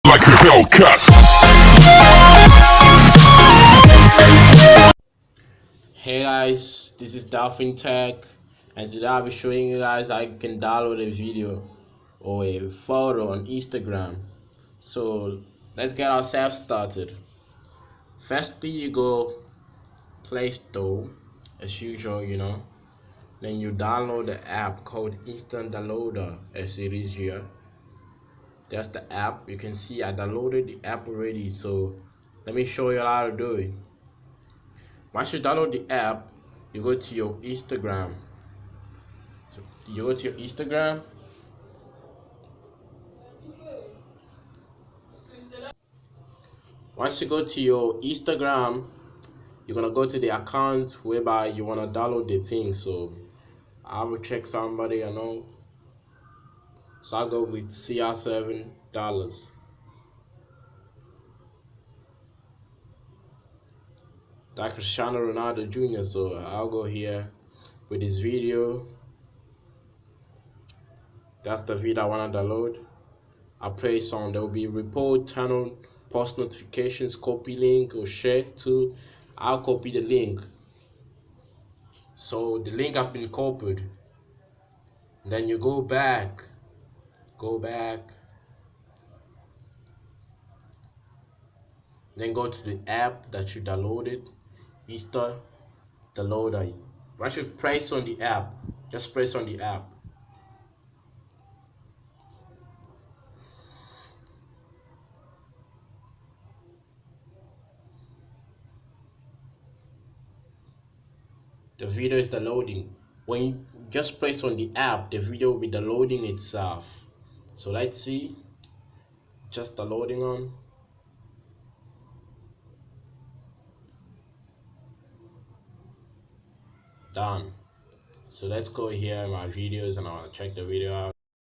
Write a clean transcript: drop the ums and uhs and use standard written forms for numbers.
like a Hellcat. Hey guys, this is Dolphin Tech, and today I'll be showing you guys how you can download a video or a photo on Instagram. So let's get ourselves started. Firstly, you go Play Store as usual. Then you download the app called Instant Downloader as it is here. That's the app. You can see I downloaded the app already, so let me show you how to do it. Once you download the app, you go to your Instagram. You go to your Instagram. Once you go to your Instagram, you're gonna go to the account whereby you wanna download the thing. So I will check somebody I know. So I'll go with CR7 like Cristiano Ronaldo Jr. So I'll go here with this video. That's the video I wanna download. I'll play some. There will be report, turn on post notifications, copy link or share to. I'll copy the link. So the link has been copied. Then you go back, then go to the app that you downloaded, Insta Downloader. Once you press on the app, just press on the app. The video is downloading. When you just press on the app, the video will be downloading itself. So let's see, just downloading on. Done. So let's go here in my videos and I want to check the video out.